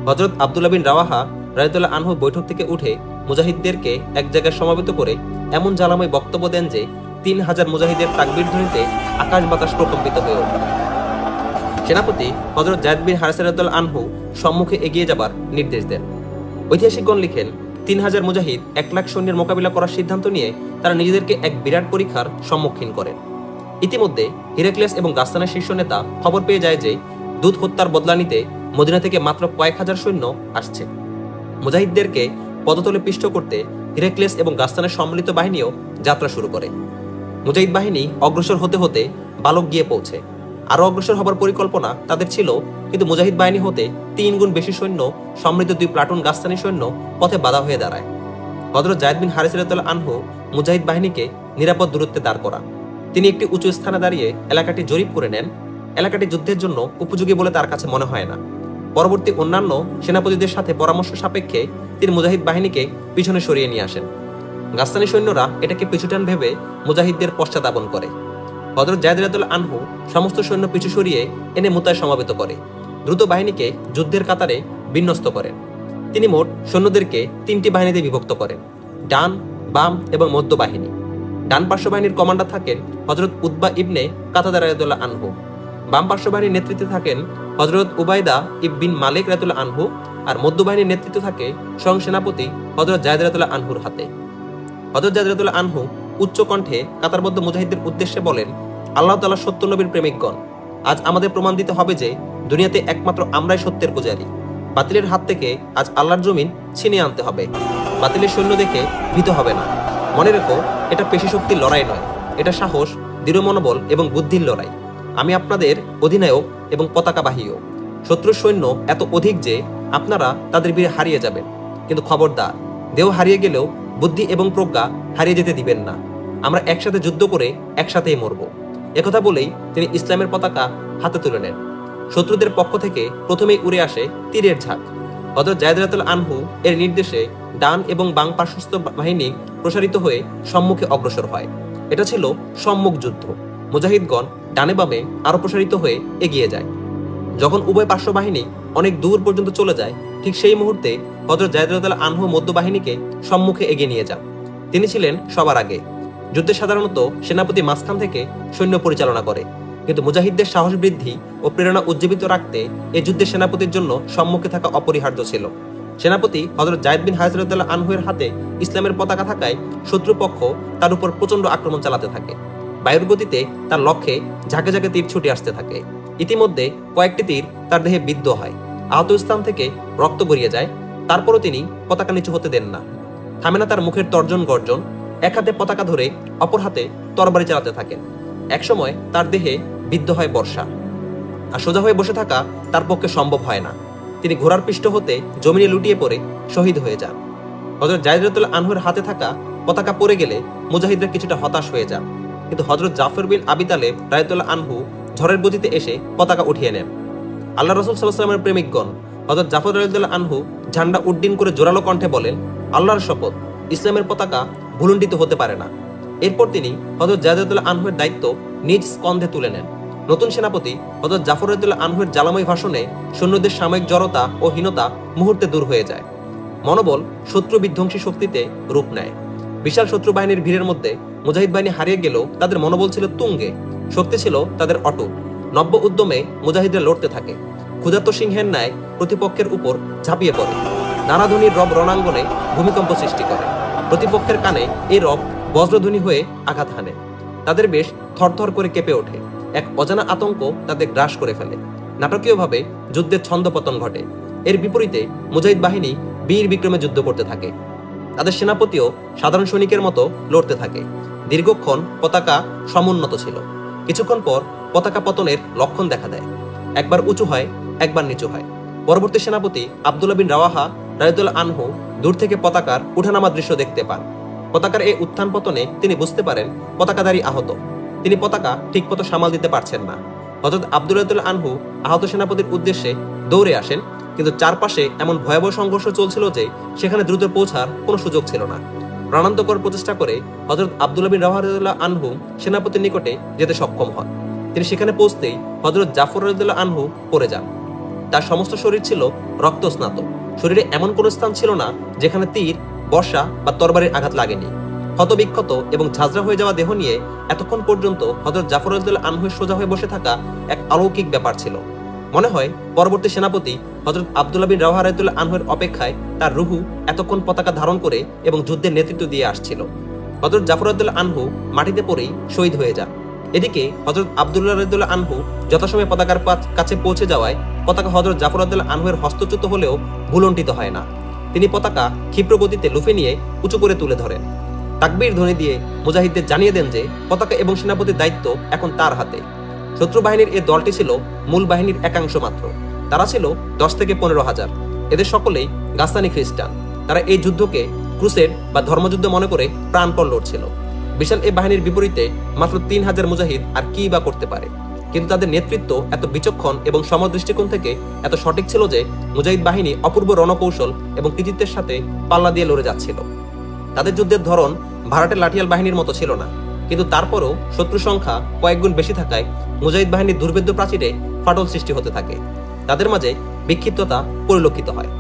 হযরত আব্দুল্লাহ বিন রাওয়াহা রাদিয়াল্লাহু আনহু বৈঠক থেকে উঠে মুজাহিদদেরকে এক জায়গায় সমবেত করে এমন জ্বালাময় বক্তব্য দেন যে 3000 মুজাহিদের তাকবীর ধ্বনিতে আকাশ বাতাস প্রকম্পিত হয়ে ওঠে। সেনাপতি হযরত যায়েদ বিন হারিসা রাদিয়াল্লাহু আনহু সম্মুখে এগিয়ে যাবার নির্দেশ দেন। ঐতিহাসিকগণ লিখেন, 3000 মুজাহিদ 1 লাখ সৈন্যের মোকাবিলা করার সিদ্ধান্ত নিয়ে তারা নিজেদেরকে এক বিরাট পরীক্ষার সম্মুখীন করেন। ইতিমধ্যে হিরাক্লিয়াস এবং গাসসানের শীর্ষ নেতা খবর পেয়ে যায় যে দূত হত্যার বদলা নিতে মদিনা থেকে মাত্র কয়েক হাজার সৈন্য আসছে। মুজাহিদদেরকে পদতলে পিষ্ট করতে হিরাক্লিয়াস এবং গাসসানের সম্মিলিত বাহিনীও যাত্রা শুরু করে। মুজাহিদ বাহিনী অগ্রসর হতে হতে বালক গিয়ে পৌঁছে। আরো অগ্রসর হবার পরিকল্পনা তাদের ছিল, কিন্তু মুজাহিদ বাহিনী হতে 3 গুণ বেশি সৈন্য সমৃদ্ধ 2 প্লাটুন গাসসানি সৈন্য পথে বাধা হয়ে দাঁড়ায়। হযরত যায়েদ বিন হারিসা রাদিয়াল্লাহু আনহু মুজাহিদ বাহিনীকে নিরাপদ দূরত্বে দাঁড় করান। তিনি একটি উঁচু স্থানে দাঁড়িয়ে এলাকাটি জরিপ করে নেন। এলাকাটি যুদ্ধের জন্য উপযোগী বলে তার কাছে মনে হয় না। পরবর্তী অন্যান্য সেনাপতিদের সাথে পরামর্শ সাপেক্ষে তিনি মুজাহিদ বাহিনীকে পিছনে সরিয়ে নিয়ে আসেন। গাসসানি সৈন্যরা এটাকে পিছুটান ভেবে মুজাহিদদের পশ্চাদাবন করে। হযরত যায়েদ রাদিয়াল্লাহু আনহু সমস্ত সৈন্য পিছু সরিয়ে এনে মুতায় সমবেত করে দ্রুত বাহিনীকে যুদ্ধের কাতারে বিন্যস্ত করেন। তিনি মোট সৈন্যদেরকে 3টি বাহিনীতে বিভক্ত করেন: ডান, বাম এবং মধ্য বাহিনী। ডান পার্শ্ব বাহিনীর কমান্ডার থাকেন হযরত উতবা ইবনে কাতাদা রাদিয়াল্লাহু আনহু। বাম পার্শ্ব বাহিনীর নেতৃত্বে থাকেন হযরত উবাইদা ইবন মালিক রাদিয়াল্লাহু আনহু। আর মধ্য বাহিনীর নেতৃত্ব থাকে স্বয়ং সেনাপতি হযরত যায়েদ রাদিয়াল্লাহু আনহুর হাতে। হযরত যায়েদ রাদিয়াল্লাহু আনহু উচ্চ কণ্ঠে কাতারবদ্ধ মুজাহিদদের উদ্দেশ্যে বলেন, আল্লাহ তাআলা সত্য নবীর প্রেমিকগণ, আজ আমাদের প্রমাণ দিতে হবে যে দুনিয়াতে একমাত্র আমরাই সত্যের পূজারী। বাতিলের হাত থেকে আজ আল্লাহর জমিন ছিনিয়ে আনতে হবে। বাতিলের সৈন্য দেখে ভীত হবে না। মনে রেখো, এটা পেশি শক্তির লড়াই নয়, এটা সাহস, দৃঢ় মনোবল এবং বুদ্ধির লড়াই। আমি আপনাদের অধিনায়ক এবং পতাকাবাহীও। শত্রুর সৈন্য এত অধিক যে আপনারা তাদের বীরে হারিয়ে যাবেন, কিন্তু খবরদার, দেহ হারিয়ে গেলেও বুদ্ধি এবং প্রজ্ঞা হারিয়ে যেতে দিবেন না। আমরা একসাথে যুদ্ধ করে একসাথেই মরব। একথা বলেই তিনি ইসলামের পতাকা হাতে তুলে নেন। শত্রুদের পক্ষ থেকে প্রথমেই উড়ে আসে তীরের ঝাঁক। হযরত যায়েদ রাদিয়াল্লাহু আনহু এর নির্দেশে ডান এবং বাম পার্শ্বস্থ বাহিনী প্রসারিত হয়ে সম্মুখে অগ্রসর হয়। এটা ছিল সম্মুখ যুদ্ধ। মুজাহিদগণ ডানে বামে আরো প্রসারিত হয়ে এগিয়ে যায়। যখন উভয় পার্শ্ব বাহিনী অনেক দূর পর্যন্ত চলে যায়, ঠিক সেই মুহূর্তে হযরত যায়েদ রাদিয়াল্লাহু আনহু মধ্য বাহিনীকে সম্মুখে এগিয়ে নিয়ে যান। তিনি ছিলেন সবার আগে। যুদ্ধে সাধারণত সেনাপতি মাঝখান থেকে সৈন্য পরিচালনা করে, কিন্তু মুজাহিদদের সাহস বৃদ্ধি ও প্রেরণা উজ্জীবিত রাখতে এই যুদ্ধে সেনাপতির জন্য সম্মুখে থাকা অপরিহার্য ছিল। সেনাপতি হযরত যায়েদ বিন হারিসা রাদিয়াল্লাহু আনহু এর হাতে ইসলামের পতাকা থাকায় শত্রুপক্ষ তার উপর প্রচন্ড আক্রমণ চালাতে থাকে। বায়ুর গতিতে তার লক্ষ্যে ঝাঁকে ঝাঁকে তীর ছুটে আসতে থাকে। ইতিমধ্যে কয়েকটি তীর তার দেহে বিদ্ধ হয়। আহত স্থান থেকে রক্ত গড়িয়ে যায়। তারপরও তিনি পতাকা নিচু হতে দেন না। থামে না তার মুখের তর্জন গর্জন। এক হাতে পতাকা ধরে অপর হাতে তরবারি চালাতে থাকেন। একসময় তার দেহে বিদ্ধ হয় বর্ষা, আর সোজা হয়ে বসে থাকা তার পক্ষে সম্ভব হয় না। তিনি ঘোড়ার পৃষ্ঠ হতে জমিনে লুটিয়ে পড়ে শহীদ হয়ে যান। হযরত যায়েদ রাদিয়াল্লাহু আনহুর হাতে থাকা পতাকা পড়ে গেলে মুজাহিদরা কিছুটা হতাশ হয়ে যান, কিন্তু হযরত জাফর বিন আবি তালেব রাদিয়াল্লাহু আনহু ঝড়ের গতিতে এসে পতাকা উঠিয়ে নেন। আল্লাহ রাসূল সাল্লাল্লাহু আলাইহি ওয়াসাল্লামের প্রেমিকগণ হযরত জাফর রাদিয়াল্লাহু আনহু ঝান্ডা উড্ডীন করে জোরালো কণ্ঠে বলেন, আল্লাহর শপথ, ইসলামের পতাকা ভুলুণ্ঠিত হতে পারে না। এরপর তিনি হযরত যায়েদ রাদিয়াল্লাহু আনহুর দায়িত্ব নিজ স্কন্ধে তুলে নেন। নতুন সেনাপতি হযরত জাফর রাদিয়াল্লাহু আনহুর জ্বালাময় ভাষণে সৈন্যদের সাময়িক জড়তা ও হীনতা মুহূর্তে দূর হয়ে যায়। মনোবল শত্রু বিধ্বংসী শক্তিতে রূপ নেয়। বিশাল শত্রু বাহিনীর ভিড়ের মধ্যে মুজাহিদ বাহিনী হারিয়ে গেলেও তাদের মনোবল ছিল তুঙ্গে, শক্তি ছিল তাদের অটুট। নব্য উদ্যমে মুজাহিদরা লড়তে থাকে। ক্ষুধার্ত সিংহের ন্যায় প্রতিপক্ষের উপর ঝাঁপিয়ে পড়ে। নানাধ্বনির রব রণাঙ্গনে ভূমিকম্প সৃষ্টি করে। প্রতিপক্ষের কানে এই রব বজ্রধ্বনি হয়ে আঘাত হানে। তাদের বেশ থরথর করে কেঁপে ওঠে। এক অজানা আতঙ্ক তাদের গ্রাস করে ফেলে। নাটকীয়ভাবে যুদ্ধের ছন্দপতন ঘটে। এর বিপরীতে মুজাহিদ বাহিনী বীর বিক্রমে যুদ্ধ করতে থাকে। তাদের সেনাপতিও সাধারণ সৈনিকের মতো লড়তে থাকে। দীর্ঘক্ষণ পতাকা সমুন্নত ছিল। কিছুক্ষণ পর পতাকা পতনের লক্ষণ দেখা দেয়। একবার উঁচু হয়, একবার নিচু হয়। পরবর্তী সেনাপতি আব্দুল্লাহ বিন রাওয়াহা রাদিয়াল্লাহু আনহু দূর থেকে পতাকার উঠানামা দৃশ্য দেখতে পান। পতাকার এই উত্থান পতনে তিনি বুঝতে পারেন পতাকাধারী আহত। তিনি পতাকা ঠিকমতো সামাল দিতে পারছেন না। হযরত আব্দুল্লাহ রাদিয়াল্লাহু আনহু আহত সেনাপতির উদ্দেশ্যে দৌড়ে আসেন কিন্তু চারপাশে এমন ভয়াবহ সংঘর্ষ চলছিল যে সেখানে দ্রুত পৌঁছার কোনো সুযোগ ছিল না। প্রাণান্তকর প্রচেষ্টা করে হযরত আব্দুল্লাহ বিন রাওয়াহা রাদিয়াল্লাহু আনহু সেনাপতির নিকটে যেতে সক্ষম হন। তিনি সেখানে পৌঁছতেই হযরত জাফর রাদিয়াল্লাহু আনহু পড়ে যান। তার সমস্ত শরীর ছিল রক্তস্নাত। শরীরে এমন কোনো স্থান ছিল না যেখানে তীর, বর্ষা বা তরবারির আঘাত লাগেনি। ক্ষতবিক্ষত এবং ঝাঁঝরা হয়ে যাওয়া দেহ নিয়ে এতক্ষণ পর্যন্ত হযরত জাফর রাদিয়াল্লাহু আনহুর সোজা হয়ে বসে থাকা এক অলৌকিক ব্যাপার ছিল। মনে হয় পরবর্তী সেনাপতি হযরত আব্দুল্লাহ বিন রাওয়াহা রাদিয়াল্লাহু আনহুর অপেক্ষায় তার রুহু এতক্ষণ পতাকা ধারণ করে এবং যুদ্ধের নেতৃত্ব দিয়ে আসছিল। হযরত জাফর রাদিয়াল্লাহু আনহু মাটিতে পড়েই শহীদ হয়ে যান। এদিকে হযরত আব্দুল্লাহ রাদিয়াল্লাহু আনহু যথাসময়ে পতাকার কাছে পৌঁছে যাওয়ায় পতাকা হযরত জাফর রাদিয়াল্লাহু আনহুর হস্তচ্যুত হলেও ভুলণ্ঠিত হয় না। তিনি পতাকা ক্ষিপ্র গতিতে লুফে নিয়ে উঁচু করে তুলে ধরেন। তাকবীর ধ্বনি দিয়ে মুজাহিদদের জানিয়ে দেন যে পতাকা এবং সেনাপতির দায়িত্ব এখন তার হাতে। শত্রু বাহিনীর এই দলটি ছিল মূল বাহিনীর একাংশ মাত্র। তারা ছিল 10 থেকে 15,000। এদের সকলেই গাসসানি খ্রিস্টান। তারা এই যুদ্ধকে ক্রুসেড বা ধর্মযুদ্ধ মনে করে প্রাণপণ লড়ছিল। বিশাল এই বাহিনীর বিপরীতে মাত্র 3000 মুজাহিদ আর কি বা করতে পারে। কিন্তু তাদের নেতৃত্ব এত বিচক্ষণ এবং সমদৃষ্টিকোণ থেকে এত সঠিক ছিল যে মুজাহিদ বাহিনী অপূর্ব রণকৌশল এবং কৃতিত্বের সাথে পাল্লা দিয়ে লড়ে যাচ্ছিল। তাদের যুদ্ধের ধরন ভাড়াটে লাঠিয়াল বাহিনীর মতো ছিল না, কিন্তু তারপরও শত্রু সংখ্যা কয়েক গুণ বেশি থাকায় মুজাহিদ বাহিনীর দুর্ভেদ্য প্রাচীরে ফাটল সৃষ্টি হতে থাকে। তাদের মাঝে বিক্ষিপ্ততা পরিলক্ষিত হয়।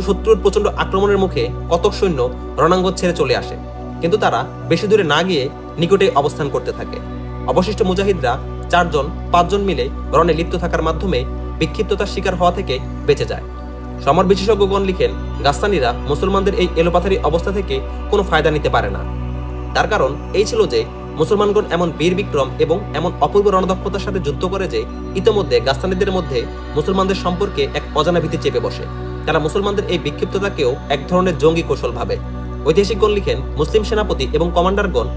শত্রুর প্রচন্ড আক্রমণের মুখে কতক সৈন্য রণাঙ্গন ছেড়ে চলে আসে, কিন্তু তারা বেশি দূরে না গিয়ে নিকটে অবস্থান করতে থাকে। অবশিষ্ট মুজাহিদরা 4-5 মিলে রণে লিপ্ত থাকার মাধ্যমে বিক্ষিপ্ততার শিকার হওয়া থেকে বেঁচে যায়। সমর বিশেষজ্ঞগণ লিখেন, গাসসানিরা মুসলমানদের এই এলোপাথারি অবস্থা থেকে কোনো ফায়দা নিতে পারে না। তার কারণ এই ছিল যে মুসলমানগণ এমন বীর বিক্রম এবং এমন অপূর্ব রণদক্ষতার সাথে যুদ্ধ করে যে ইতোমধ্যে গাসসানিদের মধ্যে মুসলমানদের সম্পর্কে এক অজানা ভীতি চেপে বসে। তারা মুসলমানদের এই বিক্ষিপ্ততাকেও এক ধরনের জঙ্গি কৌশল ভাবে। ঐতিহাসিকগণ লিখেন, মুসলিম সেনাপতি এবং কমান্ডারগণ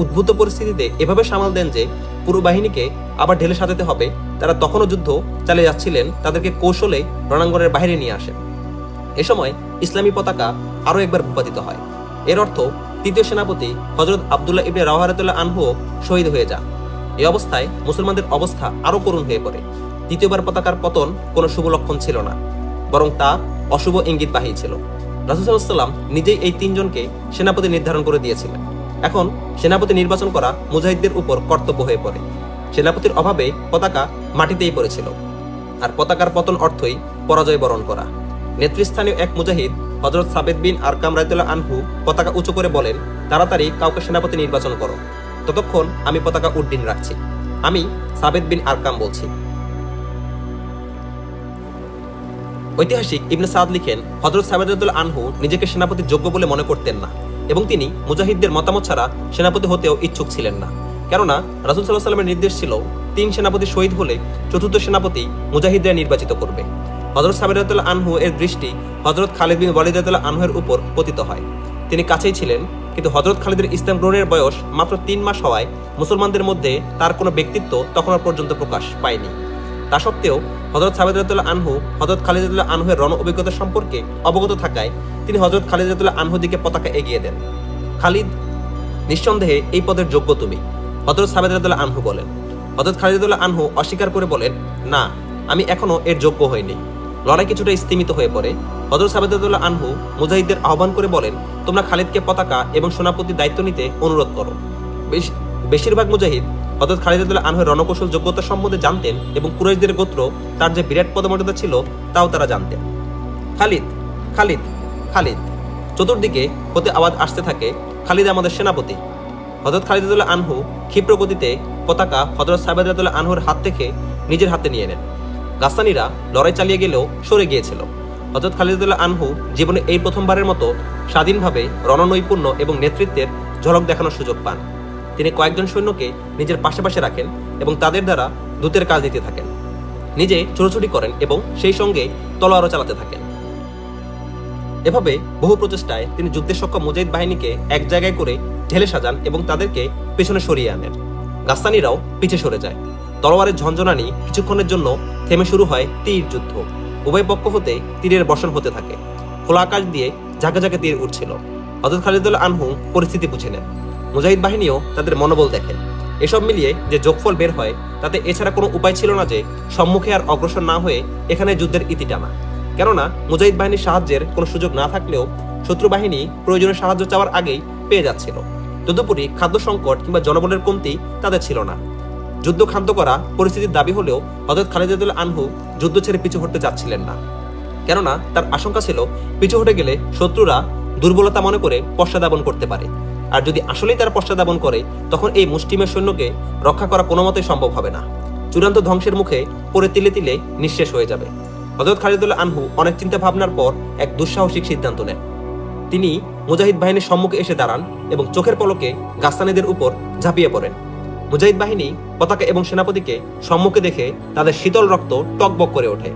উদ্ভূত পরিস্থিতিতে এভাবে সামাল দেন যে পুরো বাহিনীকে আবার ঢেলে সাজাতে হবে। তারা তখনও যুদ্ধ চালিয়ে যাচ্ছিলেন, তাদেরকে কৌশলে রণাঙ্গনের বাইরে নিয়ে আসেন। এ সময় ইসলামী পতাকা আরও একবার ভূপাতিত হয়। এর অর্থ তৃতীয় সেনাপতি হযরত আব্দুল্লাহ ইবনে রাওয়াহা রাদিয়াল্লাহু আনহু শহীদ হয়ে যান। এই অবস্থায় মুসলমানদের অবস্থা আরও করুণ হয়ে পড়ে। তৃতীয়বার পতাকার পতন কোনো শুভ লক্ষণ ছিল না, বরং তা অশুভ ইঙ্গিতবাহী ছিল। রাসূল সাল্লাল্লাহু আলাইহি ওয়াসাল্লাম নিজেই এই 3 জনকে সেনাপতি নির্ধারণ করে দিয়েছিলেন। এখন সেনাপতি নির্বাচন করা মুজাহিদদের উপর কর্তব্য হয়ে পড়ে। সেনাপতির অভাবে পতাকা মাটিতেই পড়েছিল, আর পতাকার পতন অর্থই পরাজয় বরণ করা। নেতৃস্থানীয় এক মুজাহিদ হযরত সাবেদ বিন আরকাম রাদিয়াল্লাহু আনহু পতাকা উঁচু করে বলেন, তাড়াতাড়ি কাউকে সেনাপতি নির্বাচন করো, ততক্ষণ আমি পতাকা উড্ডীন রাখছি। আমি সাবেদ বিন আরকাম বলছি। ঐতিহাসিক ইবনে সাদ লিখেন, হযরত সাবেদ রাদিয়াল্লাহু আনহু নিজেকে সেনাপতির যোগ্য বলে মনে করতেন না এবং তিনি মুজাহিদদের মতামত ছাড়া সেনাপতি হতেও ইচ্ছুক ছিলেন না। কেননা রাসূল সাল্লাল্লাহু আলাইহি ওয়াসাল্লামের নির্দেশ ছিল 3 সেনাপতি শহীদ হলে চতুর্থ সেনাপতি মুজাহিদরা নির্বাচিত করবে। হযরত সাবেদ রাদিয়াল্লাহু আনহু এর দৃষ্টি হযরত খালিদ বিন ওয়ালিদ রাদিয়াল্লাহু আনহুর উপর পতিত হয়। তিনি কাছেই ছিলেন, কিন্তু হযরত খালিদের ইসলাম গ্রহণের বয়স মাত্র 3 মাস হওয়ায় মুসলমানদের মধ্যে তার কোনো ব্যক্তিত্ব তখন পর্যন্ত প্রকাশ পায়নি। তা সত্ত্বেও হযরত সাবেদ রাদিয়াল্লাহু আনহু হযরত খালিদ রাদিয়াল্লাহু আনহুর রণ অভিজ্ঞতা সম্পর্কে অবগত থাকায় তিনি হযরত খালিদ রাদিয়াল্লাহু আনহুর দিকে পতাকা এগিয়ে দেন। খালিদ, নিঃসন্দেহে এই পদের যোগ্য তুমি, হযরত সাবেদ রাদিয়াল্লাহু আনহু বলেন। হযরত খালিদ রাদিয়াল্লাহু আনহু অস্বীকার করে বলেন, না, আমি এখনো এর যোগ্য হইনি। লড়াই কিছুটা স্তিমিত হয়ে পড়ে। হযরত সাবেদ রাদিয়াল্লাহু আনহু মুজাহিদদের আহ্বান করে বলেন, তোমরা খালিদকে পতাকা এবং সেনাপতির দায়িত্ব নিতে অনুরোধ করো। বেশিরভাগ মুজাহিদ হযরত খালিদ রাদিয়াল্লাহু আনহুর রণকৌশল যোগ্যতা সম্বন্ধে জানতেন এবং কুরাইশদের গোত্র তার যে বিরাট পদমর্যাদা ছিল তাও তারা জানতেন। খালিদ, খালিদ, খালিদ, চতুর্দিকে হতে আওয়াজ আসতে থাকে, খালিদ আমাদের সেনাপতি। হযরত খালিদ রাদিয়াল্লাহু আনহু ক্ষিপ্র গতিতে পতাকা হযরত সাবেদ রাদিয়াল্লাহু আনহুর হাত থেকে নিজের হাতে নিয়ে নেন। গাসসানিরা লড়াই চালিয়ে গেলেও সরে গিয়েছিল। হযরত খালিদ রাদিয়াল্লাহু আনহু জীবনে এই প্রথমবারের মতো স্বাধীনভাবে রণনৈপুণ্য এবং নেতৃত্বের ঝলক দেখানোর সুযোগ পান। তিনি কয়েকজন সৈন্যকে নিজের পাশে রাখেন এবং তাদের দ্বারা দূতের কাজ দিতে থাকেন। নিজে ছোটাছুটি করেন এবং সেই সঙ্গে তলোয়ারও চালাতে থাকেন। এভাবে বহু প্রচেষ্টায় তিনি যুদ্ধের সক্ষম মুজাহিদ বাহিনীকে এক জায়গায় করে ঢেলে সাজান এবং তাদেরকে পেছনে সরিয়ে আনেন। গাসসানিরাও পিছে সরে যায়। তলোয়ারের ঝনঝনানি কিছুক্ষণের জন্য থেমে শুরু হয় তীর যুদ্ধ। উভয় পক্ষ হতে তীরের বর্ষণ হতে থাকে। খোলা আকাশ দিয়ে ঝাঁকে ঝাঁকে তীর উঠছিল। হযরত খালিদ রাদিয়াল্লাহু আনহু পরিস্থিতি বুঝে নেন। মুজাহিদ বাহিনীও তাদের মনোবল দেখেন। এসব মিলিয়ে যে যোগফল বের হয় তাতে এছাড়া কোনো উপায় ছিল না যে সম্মুখে আর অগ্রসর না হয়ে এখানে যুদ্ধের ইতি টানা। কেননা মুজাহিদ বাহিনীর সাহায্যের কোনো সুযোগ না থাকলেও শত্রু বাহিনী প্রয়োজনীয় সাহায্য চাওয়ার আগেই পেয়ে যাচ্ছিল। তদুপরি খাদ্য সংকট কিংবা জনবলের কমতি তাদের ছিল না। যুদ্ধ ক্ষান্ত করা পরিস্থিতির দাবি হলেও হযরত খালিদ রাদিয়াল্লাহু আনহু যুদ্ধ ছেড়ে পিছু হটতে চাচ্ছিলেন না। কেননা তার আশঙ্কা ছিল পিছু হটে গেলে শত্রুরা দুর্বলতা মনে করে পশ্চাদাবন করতে পারে, আর যদি আসলেই তারা পশ্চাদাবন করে তখন এই মুষ্টিমেয় সৈন্যকে রক্ষা করা কোনো মতেই সম্ভব হবে না। চূড়ান্ত ধ্বংসের মুখে পড়ে তিলে তিলে নিঃশেষ হয়ে যাবে। হযরত খালিদ রাদিয়াল্লাহু আনহু অনেক চিন্তা ভাবনার পর এক দুঃসাহসিক সিদ্ধান্ত নেন। তিনি মুজাহিদ বাহিনীর সম্মুখে এসে দাঁড়ান এবং চোখের পলকে গাসসানীদের উপর ঝাঁপিয়ে পড়েন। মুজাহিদ বাহিনী পতাকা এবং সেনাপতিকে সম্মুখে দেখে তাদের শীতল রক্ত টকবক করে ওঠে।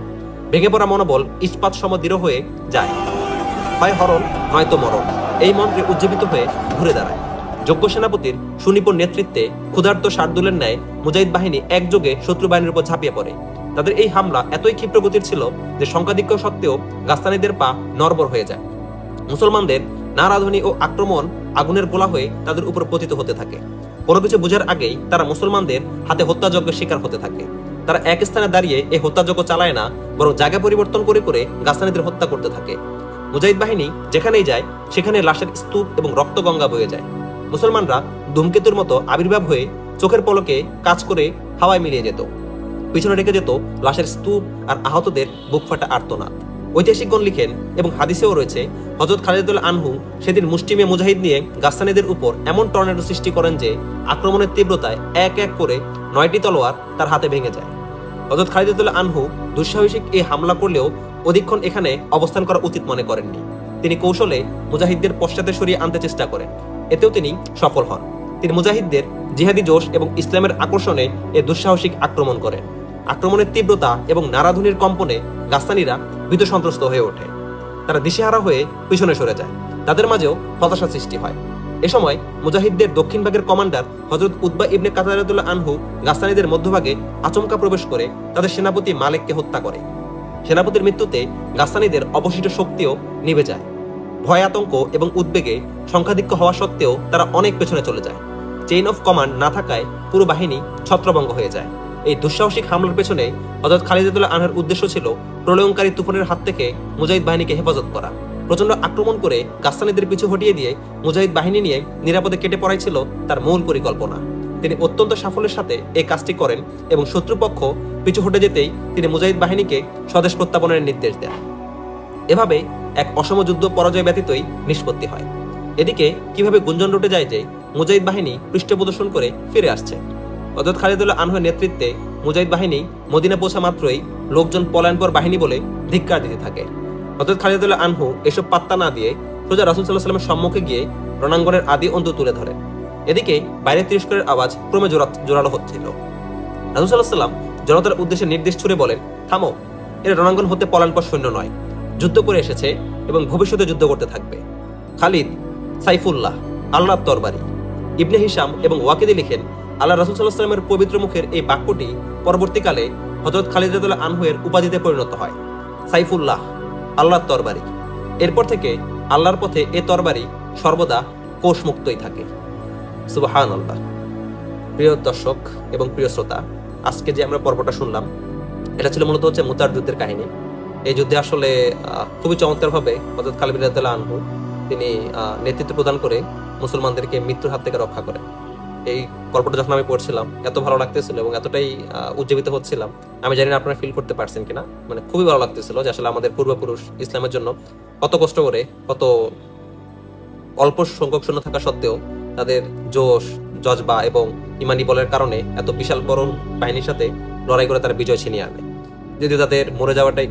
ভেঙে পড়া মনোবল ইস্পাত সম দৃঢ় হয়ে যায়। হয় হরণ নয়তো মরণ, এই মন্ত্রে উজ্জীবিত হয়ে ঘুরে দাঁড়ায়। যোগ্য সেনাপতির সুনিপুণ নেতৃত্বে ক্ষুধার্ত শার্দুলের ন্যায় মুজাহিদ বাহিনী একযোগে শত্রু বাহিনীর উপর ঝাঁপিয়ে পড়ে। তাদের এই হামলা এতই ক্ষিপ্র গতির ছিল যে সংখ্যাধিক্য সত্ত্বেও গাসসানীদের পা নড়বড় হয়ে যায়। মুসলমানদের নারাধ্বনি ও আক্রমণ আগুনের গোলা হয়ে তাদের উপর পতিত হতে থাকে। কোনো কিছু বোঝার আগেই তারা মুসলমানদের হাতে হত্যাযজ্ঞের শিকার হতে থাকে। তারা এক স্থানে দাঁড়িয়ে এই হত্যাযজ্ঞ চালায় না, বরং জায়গা পরিবর্তন করে করে গাসসানীদের হত্যা করতে থাকে। মুজাহিদ বাহিনী যেখানেই যায় সেখানে লাশের স্তূপ এবং রক্তগঙ্গা বয়ে যায়। মুসলমানরা ধূমকেতুর মতো আবির্ভাব হয়ে চোখের পলকে কাজ করে হাওয়ায় মিলিয়ে যেত। পিছনে রেখে যেত লাশের স্তূপ আর আহতদের বুক ফাটা আর্তনাদ। ঐতিহাসিকগণ লিখেন এবং হাদিসেও রয়েছে, হযরত খালিদ রাদিয়াল্লাহু আনহু সেদিন মুষ্টিমে মুজাহিদ নিয়ে গাসসানীদের উপর এমন টর্নেডো সৃষ্টি করেন যে আক্রমণের তীব্রতায় এক এক করে 9টি তলোয়ার তার হাতে ভেঙে যায়। হযরত খালিদ রাদিয়াল্লাহু আনহু দুঃসাহসিক এই হামলা করলেও অধিকক্ষণ এখানে অবস্থান করা উচিত মনে করেননি। তিনি কৌশলে মুজাহিদদের পশ্চাতে সরিয়ে আনতে চেষ্টা করেন। এতেও তিনি সফল হন। তিনি মুজাহিদদের জিহাদি জোশ এবং ইসলামের আকর্ষণে এ দুঃসাহসিক আক্রমণ করেন। আক্রমণের তীব্রতা এবং নারাধ্বনির কম্পনে গাসসানীরা ভীত সন্ত্রস্ত হয়ে ওঠে। তারা দিশেহারা হয়ে পিছনে সরে যায়। তাদের মাঝেও হতাশা সৃষ্টি হয়। এ সময় মুজাহিদদের দক্ষিণ ভাগের কমান্ডার হযরত উতবা ইবনে কাতাদা রাদিয়াল্লাহু আনহু গাসসানীদের মধ্যভাগে আচমকা প্রবেশ করে তাদের সেনাপতি মালিককে হত্যা করে। সেনাপতির মৃত্যুতে গাসসানীদের অবশিষ্ট শক্তিও নিভে যায়। ভয়, আতঙ্ক এবং উদ্বেগে সংখ্যাধিক্য হওয়া সত্ত্বেও তারা অনেক পেছনে চলে যায়। চেইন অফ কমান্ড না থাকায় পুরো বাহিনী ছত্রভঙ্গ হয়ে যায়। এই দুঃসাহসিক হামলার পেছনে হযরত খালিদ রাদিয়াল্লাহু আনহুর উদ্দেশ্য ছিল প্রলয়ঙ্কারী তুফানের হাত থেকে মুজাহিদ বাহিনীকে হেফাজত করা। প্রচন্ড আক্রমণ করে গাসসানীদের পিছু হটিয়ে দিয়ে মুজাহিদ বাহিনী নিয়ে নিরাপদে কেটে পড়াই ছিল তার মূল পরিকল্পনা। তিনি অত্যন্ত সাফল্যের সাথে এই কাজটি করেন এবং শত্রুপক্ষ পিছু হটে যেতেই তিনি মুজাহিদ বাহিনীকে স্বদেশ প্রত্যাবনের নির্দেশ দেন। এভাবে এক অসম যুদ্ধ পরাজয় ব্যতীতই নিষ্পত্তি হয়। এদিকে কিভাবে গুঞ্জন রটে যায় যে মুজাহিদ বাহিনী পৃষ্ঠপ্রদর্শন করে ফিরে আসছে। হযরত খালিদ রাদিয়াল্লাহু আনহুর নেতৃত্বে মুজাহিদ বাহিনী মদিনা পৌঁছা মাত্রই লোকজন পলায়নপর বাহিনী বলে ধিক্কার দিতে থাকে। হযরত খালিদ রাদিয়াল্লাহু আনহু এসব পাত্তা না দিয়ে সোজা রাসূল সাল্লাল্লাহু আলাইহি ওয়াসাল্লামের সম্মুখে গিয়ে রণাঙ্গনের আদি অন্ত তুলে ধরেন। এদিকে বাইরের তিরস্কারের আওয়াজ ক্রমে জোরালো হচ্ছিল। রাসূল সাল্লাল্লাহু আলাইহি ওয়াসাল্লাম জনতার উদ্দেশ্যে নির্দেশ ছুড়ে বলেন, থামো, এরা রণাঙ্গন হতে পলায়নপর সৈন্য নয়, যুদ্ধ করে এসেছে এবং ভবিষ্যতে যুদ্ধ করতে থাকবে। খালিদ, সাইফুল্লাহ, আল্লাহর তরবারি। ইবনে হিশাম এবং ওয়াকিদি লিখেন, আল্লাহ রাসূল সাল্লাল্লাহু আলাইহি ওয়াসাল্লামের পবিত্র মুখের এই বাক্যটি পরবর্তীকালে হযরত খালিদ রাদিয়াল্লাহু আনহু এর উপাধিতে পরিণত হয়, সাইফুল্লাহ, আল্লাহর তরবারি। এরপর থেকে আল্লাহর পথে এ তরবারি সর্বদা কোষমুক্তই থাকে। সুবহানাল্লাহ। প্রিয় দর্শক এবং প্রিয় শ্রোতা, আজকে যে আমরা পর্বটা শুনলাম এটা ছিল মূলত হচ্ছে মুতার যুদ্ধের কাহিনী। এই যুদ্ধে আসলে খুবই চমৎকারভাবে হযরত খালিদ রাদিয়াল্লাহু আনহু তিনি নেতৃত্ব প্রদান করে মুসলমানদেরকে মৃত্যুর হাত থেকে রক্ষা করেন। এই গল্পটা যখন আমি পড়ছিলাম এত ভালো লাগতেছিল এবং এতটাই উজ্জীবিত হচ্ছিলাম, আমি জানি না আপনারা ফিল করতে পারছেন কিনা, মানে খুবই ভালো লাগতেছিল যে আসলে আমাদের পূর্বপুরুষ ইসলামের জন্য কত কষ্ট করে, কত অল্প সংখ্যক সৈন্য থাকা সত্ত্বেও তাদের জোশ, জজবা এবং ইমানি বলের কারণে এত বিশাল বড় বাহিনীর সাথে লড়াই করে তারা বিজয় ছিনিয়ে আনে। যদিও তাদের মরে যাওয়াটাই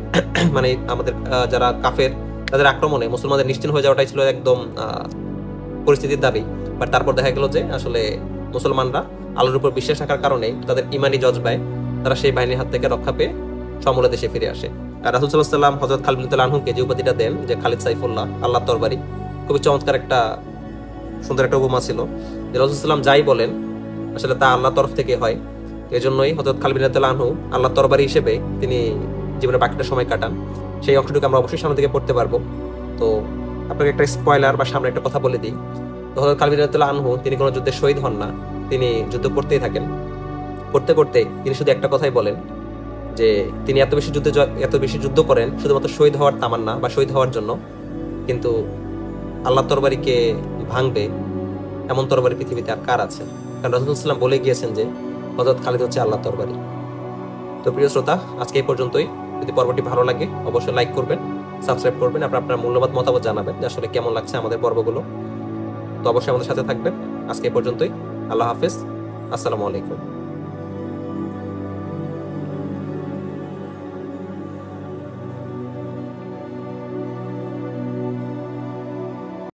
মানে আমাদের যারা কাফের তাদের আক্রমণে মুসলমানদের নিশ্চিন্ত হয়ে যাওয়াটাই ছিল একদম পরিস্থিতির দাবি। বাট তারপর দেখা গেল যে আসলে মুসলমানরা আল্লাহর উপর বিশ্বাস রাখার কারণে তাদের ইমানি জজবায় তারা সেই বাহিনীর হাত থেকে রক্ষা পেয়ে সমূলে দেশে ফিরে আসে। আর রাসূল সাল্লাল্লাহু আলাইহি ওয়াসাল্লাম হযরত খালিদ রাদিয়াল্লাহু আনহুকে যে উপাধিটা দেন যে খালিদ সাইফুল্লাহ, আল্লাহর তরবারি, খুবই চমৎকার একটা সুন্দর একটা উপমা ছিল। যে রাসূল সাল্লাল্লাহু আলাইহি ওয়াসাল্লাম যাই বলেন আসলে তা আল্লাহর তরফ থেকে হয়। এজন্যই হযরত খালিদ রাদিয়াল্লাহু আনহু আল্লাহর তরবারি হিসেবে তিনি জীবনের বাকিটা সময় কাটান। সেই অংশটুকু আমরা অবশ্যই সামনে থেকে পড়তে পারবো। তো আপনাকে একটা স্পয়লার বা সামনে একটা কথা বলে দিই। তো হযরত খালিদ রাদিয়াল্লাহু আনহু তিনি কোনো যুদ্ধে শহীদ হন না, তিনি যুদ্ধ করতেই থাকেন। করতে করতে তিনি শুধু একটা কথাই বলেন, যে তিনি এত বেশি যুদ্ধ করেন শুধুমাত্র শহীদ হওয়ার তামান্না বা শহীদ হওয়ার জন্য, কিন্তু আল্লাহ তরবারিকে ভাঙবে এমন তরবারি পৃথিবীতে আর কার আছে? কারণ রাসূলুল্লাহ সাল্লাল্লাহু আলাইহি ওয়াসাল্লাম বলে গিয়েছেন যে হযরত খালিদ হচ্ছে আল্লাহ তরবারি। তো প্রিয় শ্রোতা, আজকে এই পর্যন্তই। যদি পর্বটি ভালো লাগে অবশ্যই লাইক করবেন, সাবস্ক্রাইব করবেন, আপনার মূল্যবান মতামত জানাবেন যে আসলে কেমন লাগছে আমাদের পর্বগুলো। তো অবশ্যই আমাদের সাথে থাকবেন। আজকে এই পর্যন্তই। আল্লাহ হাফেজ। আসসালামু আলাইকুম।